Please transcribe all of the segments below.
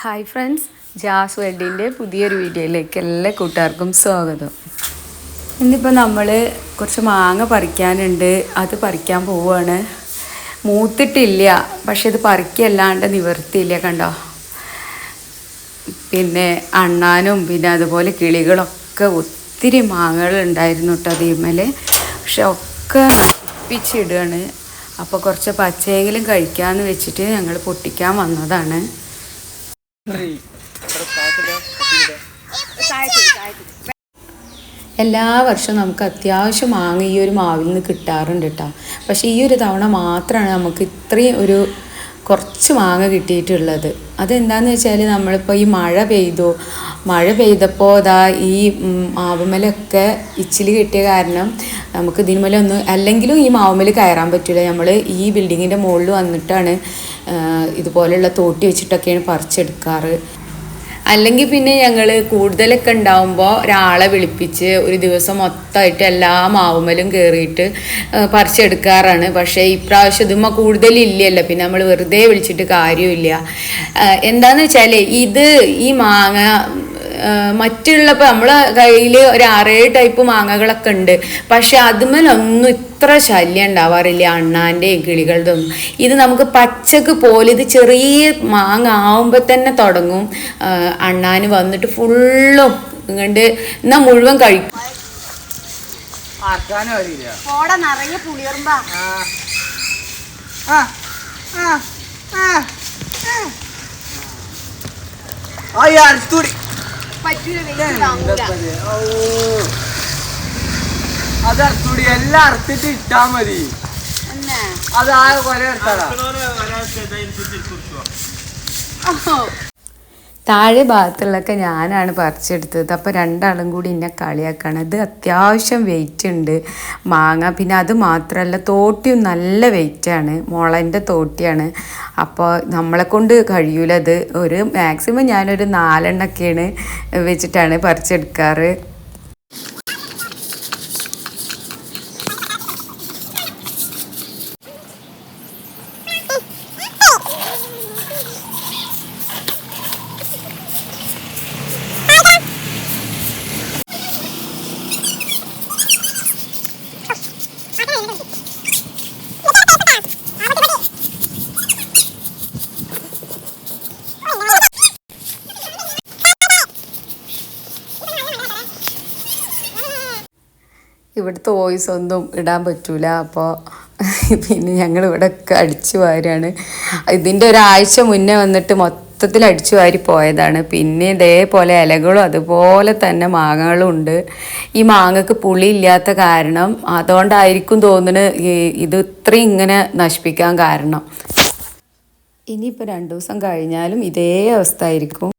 Hi friends, jazz വേൾഡിൻ്റെ പുതിയൊരു വീഡിയോയിലേക്ക് എല്ലാ കൂട്ടുകാർക്കും സ്വാഗതം. ഇന്നിപ്പോൾ നമ്മൾ കുറച്ച് മാങ്ങ പറിക്കാനുണ്ട്, അത് പറിക്കാൻ പോവുകയാണ്. മൂത്തിട്ടില്ല, പക്ഷെ ഇത് പറിക്കല്ലാണ്ട് നിവർത്തിയില്ല. കണ്ടോ, പിന്നെ അണ്ണാനും പിന്നെ അതുപോലെ കിളികളൊക്കെ ഒത്തിരി മാങ്ങകൾ ഉണ്ടായിരുന്നു കേട്ടോ അതിന്മേൽ. പക്ഷെ ഒക്കെ നശിപ്പിച്ചിടുകയാണ്. അപ്പോൾ കുറച്ച് പച്ചയെങ്കിലും കഴിക്കാമെന്ന് വെച്ചിട്ട് ഞങ്ങൾ പൊട്ടിക്കാൻ വന്നതാണ്. എല്ലാ വർഷവും നമുക്ക് അത്യാവശ്യം മാങ്ങ ഈ ഒരു മാവിൽ നിന്ന് കിട്ടാറുണ്ട് കേട്ടോ. പക്ഷേ ഈ ഒരു തവണ മാത്രമാണ് നമുക്ക് ഇത്രയും കുറച്ച് മാങ്ങ കിട്ടിയിട്ടുള്ളത്. അതെന്താണെന്ന് വെച്ചാൽ നമ്മളിപ്പോൾ ഈ മഴ പെയ്തപ്പോൾ ഈ മാവുമ്മലൊക്കെ ഇച്ചിൽ കിട്ടിയ കാരണം നമുക്ക് ഇതിന്മേലൊന്നും അല്ലെങ്കിലും ഈ മാവുമ്മൽ കയറാൻ പറ്റില്ല. നമ്മൾ ഈ ബിൽഡിങ്ങിൻ്റെ മുകളിൽ വന്നിട്ടാണ് ഇതുപോലെയുള്ള തോട്ടി വെച്ചിട്ടൊക്കെയാണ് പറിച്ചെടുക്കാറ്. അല്ലെങ്കിൽ പിന്നെ ഞങ്ങൾ കൂടുതലൊക്കെ ഉണ്ടാവുമ്പോൾ ഒരാളെ വിളിപ്പിച്ച് ഒരു ദിവസം മൊത്തമായിട്ട് എല്ലാ മാവുമ്മലും കയറിയിട്ട് പറിച്ചെടുക്കാറാണ്. പക്ഷേ ഇപ്രാവശ്യം ഇതുമ്പോൾ കൂടുതലില്ലല്ലോ, പിന്നെ നമ്മൾ വെറുതെ വിളിച്ചിട്ട് കാര്യമില്ല. എന്താണെന്ന് വെച്ചാൽ ഈ മാങ്ങ മറ്റുള്ളപ്പോൾ നമ്മളെ കയ്യിൽ ഒരു 6-7 ടൈപ്പ് മാങ്ങകളൊക്കെ ഉണ്ട്. പക്ഷെ അതുമേലൊന്നും ഇത്ര ശല്യം ഉണ്ടാവാറില്ല, അണ്ണാൻ്റെയും കിളികളുടെ ഒന്നും. ഇത് നമുക്ക് പച്ചക്ക് പോലെ ഇത് ചെറിയ മാങ്ങ ആവുമ്പോൾ തന്നെ തുടങ്ങും അണ്ണാന് വന്നിട്ട് ഫുള്ളും ഇങ്ങോട്ട് എന്നാൽ മുഴുവൻ കഴിക്കും. അതൂടി എല്ലാം അറുത്തിട്ട് ഇട്ടാ മതി. അതാകെ കൊറേ താഴെ ഭാഗത്തുള്ളതൊക്കെ ഞാനാണ് പറിച്ചെടുത്തത്. അപ്പോൾ രണ്ടാളും കൂടി എന്നെ കളിയാക്കാണ്. ഇത് അത്യാവശ്യം വെയിറ്റ് ഉണ്ട് മാങ്ങ. പിന്നെ അത് മാത്രമല്ല, തോട്ടിയും നല്ല വെയിറ്റാണ്, മുളൻ്റെ തോട്ടിയാണ്. അപ്പോൾ നമ്മളെ കൊണ്ട് കഴിയൂല. അത് മാക്സിമം ഞാനൊരു 4 എണ്ണൊക്കെയാണ് വെച്ചിട്ടാണ് പറിച്ചെടുക്കാറ്. ഇവിടുത്തെ വോയിസ് ഒന്നും ഇടാൻ പറ്റൂല. അപ്പോൾ പിന്നെ ഞങ്ങൾ ഇവിടെയൊക്കെ അടിച്ചു വാരാണ്. ഇതിൻ്റെ ഒരാഴ്ച മുന്നേ വന്നിട്ട് മൊത്തത്തിൽ അടിച്ചു വാരി പോയതാണ്. പിന്നെ ഇതേപോലെ ഇലകളും അതുപോലെ തന്നെ മാങ്ങകളും ഉണ്ട്. ഈ മാങ്ങക്ക് പുളി ഇല്ലാത്ത കാരണം അതുകൊണ്ടായിരിക്കും തോന്നുന്നത് ഇത് ഇത്രയും ഇങ്ങനെ നശിപ്പിക്കാൻ കാരണം. ഇനിയിപ്പോൾ 2 ദിവസം കഴിഞ്ഞാലും ഇതേ അവസ്ഥ ആയിരിക്കും.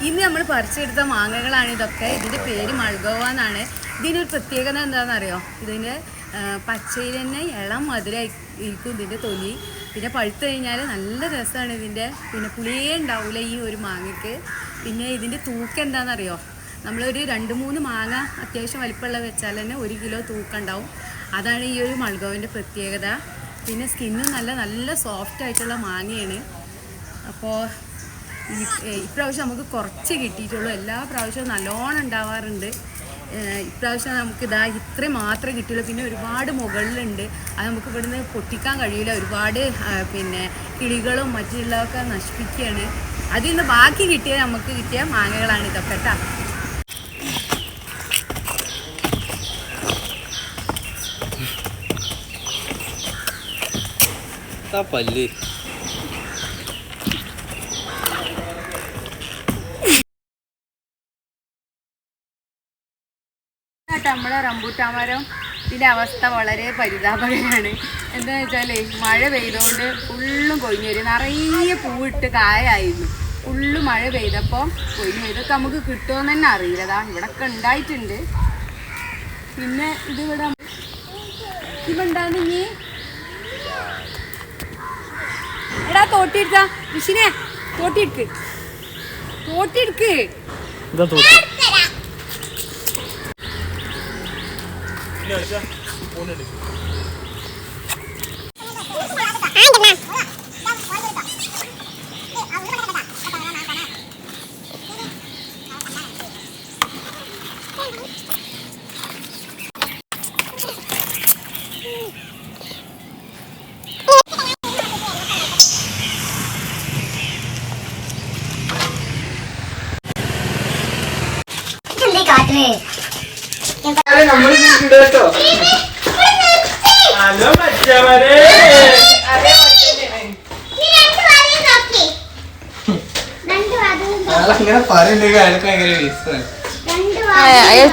ഇന്ന് നമ്മൾ പറിച്ചെടുത്ത മാങ്ങകളാണ് ഇതൊക്കെ. ഇതിൻ്റെ പേര് മൾഗോവ എന്നാണ്. ഇതിനൊരു പ്രത്യേകത എന്താണെന്നറിയോ? ഇതിന് പച്ചയിൽ തന്നെ ഇളം മധുരമായിരിക്കും ഇതിൻ്റെ തൊലി. പിന്നെ പഴുത്ത് കഴിഞ്ഞാൽ നല്ല രസമാണ് ഇതിൻ്റെ. പിന്നെ പുളിയേ ഉണ്ടാവില്ല ഈ ഒരു മാങ്ങയ്ക്ക്. പിന്നെ ഇതിൻ്റെ തൂക്കം എന്താണെന്നറിയോ? നമ്മളൊരു 2-3 മാങ്ങ അത്യാവശ്യം വലിപ്പമുള്ള വെച്ചാൽ തന്നെ 1 കിലോ തൂക്കം ഉണ്ടാവും. അതാണ് ഈ ഒരു മൾഗോവിൻ്റെ പ്രത്യേകത. പിന്നെ സ്കിന്നും നല്ല സോഫ്റ്റ് ആയിട്ടുള്ള മാങ്ങയാണ്. അപ്പോൾ ഇപ്രാവശ്യം നമുക്ക് കുറച്ച് കിട്ടിയിട്ടുള്ളൂ. എല്ലാ പ്രാവശ്യവും നല്ലോണം ഉണ്ടാവാറുണ്ട്. ഇപ്രാവശ്യം നമുക്ക് ഇത്രയും മാത്രമേ കിട്ടുള്ളൂ. പിന്നെ ഒരുപാട് മുകളിലുണ്ട്, അത് നമുക്ക് ഇവിടുന്ന് പൊട്ടിക്കാൻ കഴിയില്ല. ഒരുപാട് പിന്നെ കിളികളും മറ്റുള്ളതൊക്കെ നശിപ്പിക്കുകയാണ്. അതിൽ നിന്ന് ബാക്കി നമുക്ക് കിട്ടിയ മാങ്ങകളാണ് ഇതൊക്കെ കേട്ടോ. പല്ല് നമ്മളെ റംബൂട്ടാൻ മരം വീട്ടിലെ അവസ്ഥ വളരെ പരിതാപകരമാണ്. എന്താണെന്ന് വെച്ചാൽ മഴ പെയ്തുകൊണ്ട് ഫുള്ളും കൊഴിഞ്ഞു വരും. നിറയെ പൂവിട്ട് കായായിരുന്നു. ഫുള്ള് മഴ പെയ്തപ്പോൾ കൊഴിഞ്ഞു. ഇതൊക്കെ നമുക്ക് കിട്ടുമെന്ന് തന്നെ അറിയില്ലതാ. ഇവിടെയൊക്കെ ഉണ്ടായിട്ടുണ്ട്. പിന്നെ ഇതിവിടെ ഇവണ്ടാണ് നീ എടാ തോട്ടിയെടുത്താ ഋഷിനെ തോട്ടിയെടുക്ക് തോട്ടിയെടുക്ക്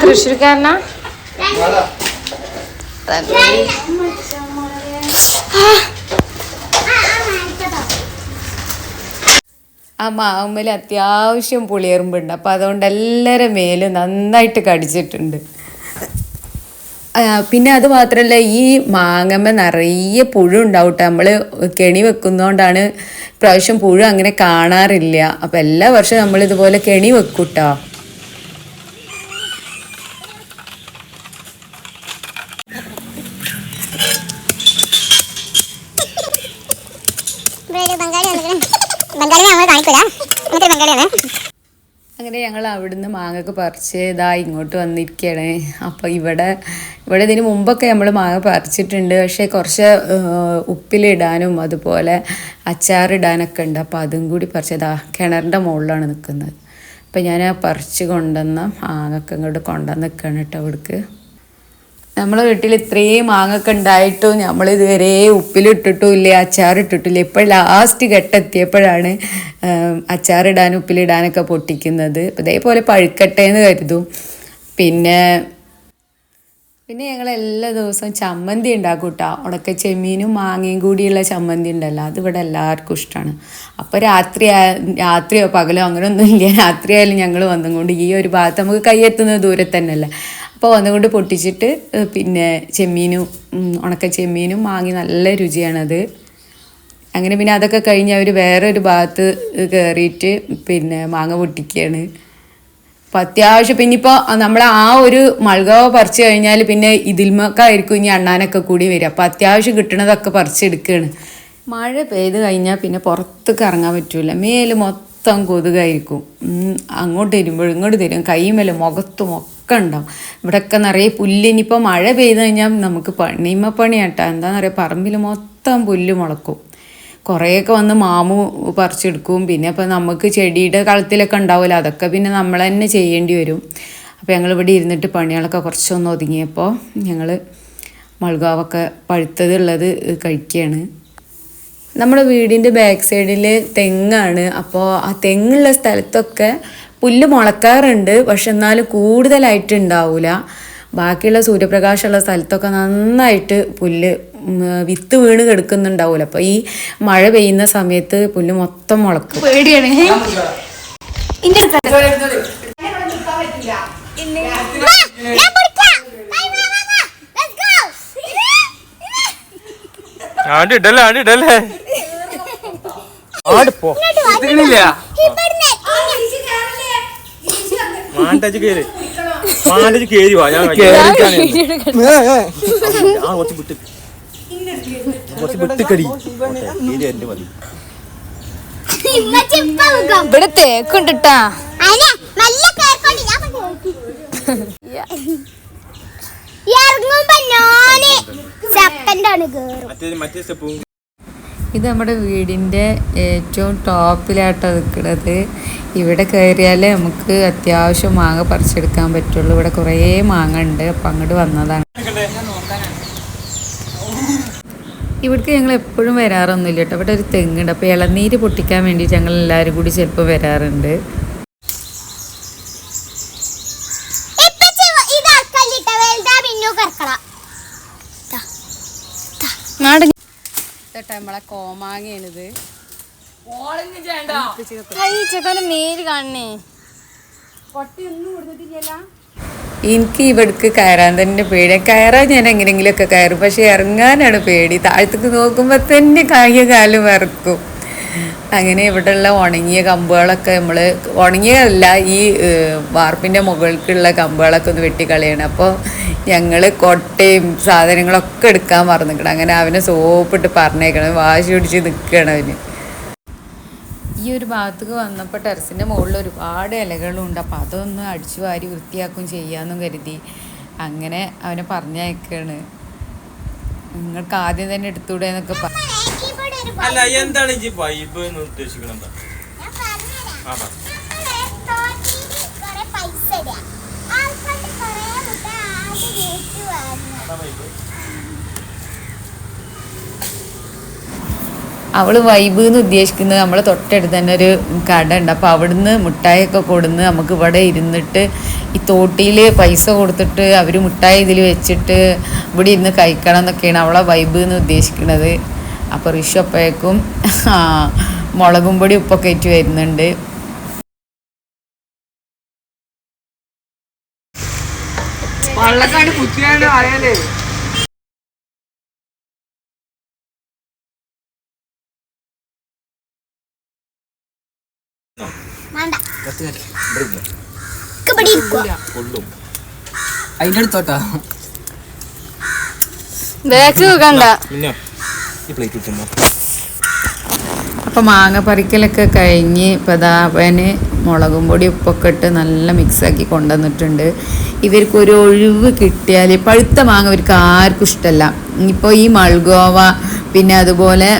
തൃശ്ശൂർക്കാരനാ ആ മാവുമ്മേൽ അത്യാവശ്യം പുളിയെറുമ്പുണ്ട്. അപ്പം അതുകൊണ്ട് എല്ലാവരും മേലും നന്നായിട്ട് കടിച്ചിട്ടുണ്ട്. പിന്നെ അത് മാത്രമല്ല ഈ മാങ്ങമ്മ നിറയെ പുഴു ഉണ്ടാവും കേട്ടോ. നമ്മൾ കെണി വെക്കുന്നതുകൊണ്ടാണ് ഇപ്രാവശ്യം പുഴു അങ്ങനെ കാണാറില്ല. അപ്പം എല്ലാ വർഷവും നമ്മളിതുപോലെ കെണി വെക്കും കേട്ടോ. അങ്ങനെ ഞങ്ങൾ അവിടുന്ന് മാങ്ങയൊക്കെ പറിച്ച് ഇതാ ഇങ്ങോട്ട് വന്നിരിക്കുകയാണ്. അപ്പോൾ ഇവിടെ ഇതിന് മുമ്പൊക്കെ നമ്മൾ മാങ്ങ പറിച്ചിട്ടുണ്ട്. പക്ഷേ കുറച്ച് ഉപ്പിലിടാനും അതുപോലെ അച്ചാറിടാനൊക്കെ ഉണ്ട്. അപ്പോൾ അതും കൂടി പറിച്ചതാ കിണറിൻ്റെ മുകളിലാണ് നിൽക്കുന്നത്. അപ്പോൾ ഞാൻ പറിച്ച് കൊണ്ടുവന്ന മാങ്ങയൊക്കെ ഇങ്ങോട്ട് കൊണ്ടുവന്ന് നിൽക്കുകയാണ് കേട്ടോ. അവിടേക്ക് നമ്മളെ വീട്ടിൽ ഇത്രയും മാങ്ങൊക്കെ ഉണ്ടായിട്ടും നമ്മൾ ഇതുവരെ ഉപ്പിലിട്ടിട്ടും ഇല്ല, അച്ചാറിട്ടിട്ടില്ല. ഇപ്പോൾ ലാസ്റ്റ് ഘട്ടെത്തിയപ്പോഴാണ് അച്ചാറിടാനും ഉപ്പിലിടാനൊക്കെ പൊട്ടിക്കുന്നത്. ഇതേപോലെ പഴുക്കട്ടെ എന്ന് കരുതും. പിന്നെ ഞങ്ങൾ എല്ലാ ദിവസവും ചമ്മന്തി ഉണ്ടാക്കും കേട്ടോ. ഉണക്ക ചെമ്മീനും മാങ്ങയും കൂടിയുള്ള ചമ്മന്തി ഉണ്ടല്ലോ, അതിവിടെ എല്ലാവർക്കും ഇഷ്ടമാണ്. അപ്പോൾ രാത്രിയോ പകലോ അങ്ങനെയൊന്നും ഇല്ല. രാത്രിയായാലും ഞങ്ങൾ വന്നുകൊണ്ട് ഈ ഒരു ഭാഗത്ത് നമുക്ക് കൈയെത്തുന്ന ദൂരത്ത് തന്നെയല്ലേ. അപ്പോൾ വന്നുകൊണ്ട് പൊട്ടിച്ചിട്ട് പിന്നെ ചെമ്മീനും ഉണക്ക ചെമ്മീനും മാങ്ങി നല്ല രുചിയാണത്. അങ്ങനെ പിന്നെ അതൊക്കെ കഴിഞ്ഞ് അവർ വേറൊരു ഭാഗത്ത് കയറിയിട്ട് പിന്നെ മാങ്ങ പൊട്ടിക്കുകയാണ്. അപ്പം അത്യാവശ്യം പിന്നെ ഇപ്പോൾ നമ്മൾ ആ ഒരു മൾഗാവ് പറിച്ച് കഴിഞ്ഞാൽ പിന്നെ ഇതിൽമൊക്കെയായിരിക്കും ഇനി അണ്ണാനൊക്കെ കൂടി വരിക. അപ്പോൾ അത്യാവശ്യം കിട്ടണതൊക്കെ പറിച്ചെടുക്കുകയാണ്. മഴ പെയ്ത് കഴിഞ്ഞാൽ പിന്നെ പുറത്തേക്ക് ഇറങ്ങാൻ പറ്റില്ല. മേല് മൊത്തം കൊതുകായിരിക്കും. അങ്ങോട്ട് തരുമ്പോഴും ഇങ്ങോട്ട് തരും, കൈമേലും മുഖത്തും ഒക്കെ ഉണ്ടാവും. ഇവിടെയൊക്കെ നിറയെ പുല്ല്. ഇനിയിപ്പോൾ മഴ പെയ്ത് കഴിഞ്ഞാൽ നമുക്ക് പണിയാട്ടോ. എന്താണെന്ന് പറയുക, പറമ്പിൽ മൊത്തം പുല്ല് മുളക്കും. കുറേയൊക്കെ വന്ന് മാമു പറിച്ചെടുക്കും. പിന്നെ ഇപ്പോൾ നമുക്ക് ചെടിയുടെ കളത്തിലൊക്കെ ഉണ്ടാവില്ല, അതൊക്കെ പിന്നെ നമ്മൾ തന്നെ ചെയ്യേണ്ടി വരും. അപ്പോൾ ഞങ്ങളിവിടെ ഇരുന്നിട്ട് പണികളൊക്കെ കുറച്ചൊന്ന് ഒതുങ്ങിയപ്പോൾ ഞങ്ങൾ മൾഗാവൊക്കെ പഴുത്തതുള്ളത് കഴിക്കുകയാണ്. നമ്മുടെ വീടിൻ്റെ ബാക്ക് സൈഡിൽ തെങ്ങാണ്. അപ്പോൾ ആ തെങ്ങുള്ള സ്ഥലത്തൊക്കെ പുല്ല് മുളക്കാറുണ്ട്, പക്ഷെ എന്നാലും കൂടുതലായിട്ട് ഉണ്ടാവില്ല. ബാക്കിയുള്ള സൂര്യപ്രകാശമുള്ള സ്ഥലത്തൊക്കെ നന്നായിട്ട് പുല്ല് വിത്ത് വീണ് കിടക്കുന്നുണ്ടാവില്ല. അപ്പോൾ ഈ മഴ പെയ്യുന്ന സമയത്ത് പുല്ല് മൊത്തം മുളക്കും. പേടിയാണ്. ഇവിടെ തേക്കുണ്ടിട്ടാ. ഇത് നമ്മുടെ വീടിൻ്റെ ഏറ്റവും ടോപ്പിലായിട്ടാണ് നിൽക്കുന്നത്. ഇവിടെ കയറിയാലേ നമുക്ക് അത്യാവശ്യം മാങ്ങ പറിച്ചെടുക്കാൻ പറ്റുള്ളൂ. ഇവിടെ കുറേ മാങ്ങ ഉണ്ട്. അപ്പം അങ്ങോട്ട് വന്നതാണ്. ഇവിടേക്ക് ഞങ്ങൾ എപ്പോഴും വരാറൊന്നുമില്ല കേട്ടോ. ഇവിടെ ഒരു തെങ്ങുണ്ട്. അപ്പോൾ ഇളനീര് പൊട്ടിക്കാൻ വേണ്ടിയിട്ട് ഞങ്ങൾ എല്ലാവരും കൂടി ചിലപ്പോൾ വരാറുണ്ട്. നമ്മളെ കോമാങ്ങയാണിത്. ചെക്കൻ്റെ മേല് കാണണേ. പൊട്ടിയൊന്നും കൊടുത്തിട്ടില്ലല്ലോ. എനിക്ക് ഇവിടേക്ക് കയറാൻ തന്നെ പേടി. കയറാൻ ഞാൻ എങ്ങനെയെങ്കിലുമൊക്കെ കയറും, പക്ഷെ ഇറങ്ങാനാണ് പേടി. താഴത്തേക്ക് നോക്കുമ്പോൾ തന്നെ കാലും വിറക്കും. അങ്ങനെ ഇവിടെയുള്ള ഉണങ്ങിയ കമ്പുകളൊക്കെ നമ്മൾ ഉണങ്ങിയതല്ല, ഈ വാർപ്പിൻ്റെ മുകൾക്കുള്ള കമ്പുകളൊക്കെ ഒന്ന് വെട്ടിക്കളയണം. അപ്പോൾ ഞങ്ങൾ കൊട്ടയും സാധനങ്ങളൊക്കെ എടുക്കാൻ മറന്നിക്കണം. അങ്ങനെ അവനെ സോപ്പിട്ട് പറഞ്ഞേക്കണം, വാശി പിടിച്ച് നിൽക്കണം അവന്. ഈ ഒരു ഭാഗത്തേക്ക് വന്നപ്പോൾ ടെറസിൻ്റെ മുകളിൽ ഒരുപാട് ഇലകളുണ്ട്. അപ്പോൾ അതൊന്ന് അടിച്ചു വാരി വൃത്തിയാക്കും ചെയ്യാമെന്നും കരുതി അങ്ങനെ അവനെ പറഞ്ഞയക്കാണ്. നിങ്ങൾക്ക് ആദ്യം തന്നെ എടുത്തൂടെ എന്നൊക്കെ അല്ല, എന്താണ് ഈ വൈബ് എന്ന് ഉദ്ദേശിക്കുന്നത്? അവൾ വൈബ് എന്ന് ഉദ്ദേശിക്കുന്നത് നമ്മളെ തൊട്ടടുത്ത് തന്നെ ഒരു കട ഉണ്ട്. അപ്പോൾ അവിടുന്ന് മിഠായിയൊക്കെ കൊടുന്ന് നമുക്ക് ഇവിടെ ഇരുന്നിട്ട് ഈ തോട്ടിയിൽ പൈസ കൊടുത്തിട്ട് അവർ മിഠായി ഇതിൽ വെച്ചിട്ട് ഇവിടെ ഇരുന്ന് കഴിക്കണം എന്നൊക്കെയാണ് അവളെ വൈബ് എന്ന് ഉദ്ദേശിക്കുന്നത്. അപ്പോൾ ഋഷു അപ്പോഴേക്കും മുളകും പൊടി ഉപ്പൊക്കെ ഇട്ട് വരുന്നുണ്ട്. വള്ളക്കാട് കുത്തിയാണ്ട് അറിയാലേ. അതിന്റെ അടുത്തോട്ടാ ബാക്ക് കണ്ട. അപ്പോൾ മാങ്ങ പറിക്കലൊക്കെ കഴിഞ്ഞ് ഇപ്പോൾ ദാ അവന് മുളകും പൊടി ഉപ്പൊക്കെ ഇട്ട് നല്ല മിക്സാക്കി കൊണ്ടുവന്നിട്ടുണ്ട്. ഇവർക്കൊരു ഒഴിവ് കിട്ടിയാൽ പഴുത്ത മാങ്ങ ഇവർക്ക് ആർക്കും ഇഷ്ടമല്ല. ഇപ്പോൾ ഈ മൾഗോവ പിന്നെ അതുപോലെ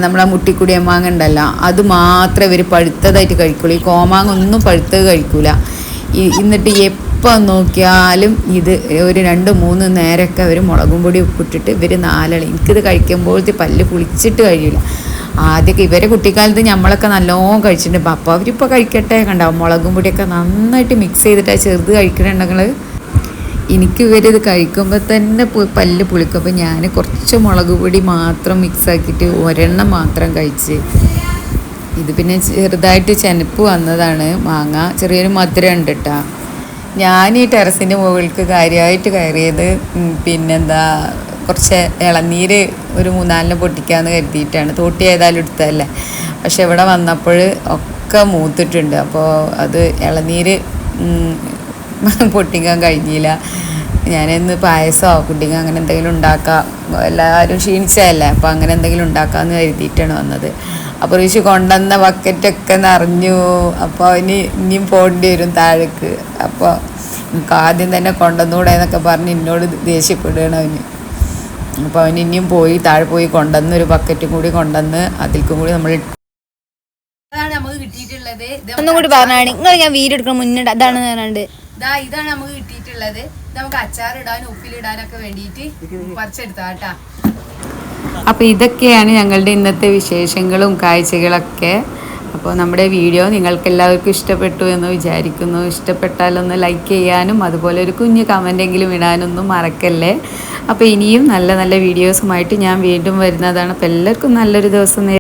നമ്മളെ മുട്ടിക്കുടിയ മാങ്ങ ഉണ്ടല്ലോ, അത് മാത്രമേ ഇവർ പഴുത്തതായിട്ട് കഴിക്കുള്ളൂ. ഈ കോമാങ്ങ ഒന്നും പഴുത്തത് കഴിക്കൂല. എന്നിട്ട് എപ്പോൾ നോക്കിയാലും ഇത് ഒരു 2-3 നേരമൊക്കെ അവർ മുളകും പൊടി ഉപ്പിട്ടിട്ട് ഇവർ 4 എനിക്കിത് കഴിക്കുമ്പോഴത്തെ പല്ല് പുളിച്ചിട്ട് കഴിയില്ല. ആദ്യമൊക്കെ ഇവരെ കുട്ടിക്കാലത്ത് നമ്മളൊക്കെ നല്ലോണം കഴിച്ചിട്ടുണ്ട്. അപ്പോൾ അവരിപ്പോൾ കഴിക്കട്ടെ കണ്ടാവും. മുളകും പൊടിയൊക്കെ നന്നായിട്ട് മിക്സ് ചെയ്തിട്ടാണ് ചെറുത് കഴിക്കണുണ്ടെങ്കിൽ എനിക്ക് ഇവരിത് കഴിക്കുമ്പോൾ തന്നെ പല്ല് പുളിക്കും. അപ്പോൾ ഞാൻ കുറച്ച് മുളക് പൊടി മാത്രം മിക്സാക്കിയിട്ട് ഒരെണ്ണം മാത്രം കഴിച്ച്. ഇത് പിന്നെ ചെറുതായിട്ട് ചെനപ്പ് വന്നതാണ് മാങ്ങ, ചെറിയൊരു മധുരം ഉണ്ട് കേട്ടോ. ഞാൻ ഈ ടെറസിൻ്റെ മുകൾക്ക് കാര്യമായിട്ട് കയറിയത് പിന്നെന്താ കുറച്ച് ഇളനീര് ഒരു 3-4 പൊട്ടിക്കാമെന്ന് കരുതിയിട്ടാണ്. തോട്ടി ഏതായാലും എടുത്തതല്ലേ. പക്ഷെ ഇവിടെ വന്നപ്പോൾ ഒക്കെ മൂത്തിട്ടുണ്ട്. അപ്പോൾ അത് ഇളനീര് പൊട്ടിക്കാൻ കഴിഞ്ഞില്ല. ഞാനിന്ന് പായസമോ പുഡിങ്ങോ അങ്ങനെ എന്തെങ്കിലും ഉണ്ടാക്കാം, എല്ലാവരും ക്ഷീണിച്ചതല്ലേ, അപ്പോൾ അങ്ങനെ എന്തെങ്കിലും ഉണ്ടാക്കാമെന്ന് കരുതിയിട്ടാണ് വന്നത്. അപ്പോൾ ഋഷി കൊണ്ടുവന്ന ബക്കറ്റൊക്കെ നിറഞ്ഞു. അപ്പോൾ അവന് ഇനിയും പോകേണ്ടി വരും താഴേക്ക്. അപ്പോൾ നമുക്ക് ആദ്യം തന്നെ കൊണ്ടുവന്നുകൂടെ എന്നൊക്കെ പറഞ്ഞ് എന്നോട് ദേഷ്യപ്പെടുകയാണ് അവന്. അപ്പോൾ അവൻ ഇനിയും പോയി താഴെ പോയി കൊണ്ടുവന്ന് ഒരു ബക്കറ്റും കൂടി കൊണ്ടുവന്ന് അതിൽക്കും കൂടി നമ്മൾ അതാണ് നമുക്ക് കിട്ടിയിട്ടുള്ളത്. ഒന്നും കൂടി പറഞ്ഞാണ് നിങ്ങൾ, ഞാൻ വീഡിയോ എടുക്കണം മുന്നേ അതാണ് ഞാനുണ്ട്. ഇതാണ് നമുക്ക് കിട്ടിയിട്ടുള്ളത്. ഇത് നമുക്ക് അച്ചാറിടാനും ഉപ്പിലിടാനൊക്കെ വേണ്ടിയിട്ട് പറിച്ചെടുത്താ കേട്ടാ. അപ്പോൾ ഇതൊക്കെയാണ് ഞങ്ങളുടെ ഇന്നത്തെ വിശേഷങ്ങളും കാഴ്ചകളൊക്കെ. അപ്പോൾ നമ്മുടെ വീഡിയോ നിങ്ങൾക്ക് എല്ലാവർക്കും ഇഷ്ടപ്പെട്ടു എന്ന് വിചാരിക്കുന്നു. ഇഷ്ടപ്പെട്ടാലൊന്ന് ലൈക്ക് ചെയ്യാനും അതുപോലെ ഒരു കുഞ്ഞ് കമൻറ്റെങ്കിലും ഇടാനൊന്നും മറക്കല്ലേ. അപ്പോൾ ഇനിയും നല്ല നല്ല വീഡിയോസുമായിട്ട് ഞാൻ വീണ്ടും വരുന്നതാണ്. അപ്പോൾ എല്ലാവർക്കും നല്ലൊരു ദിവസം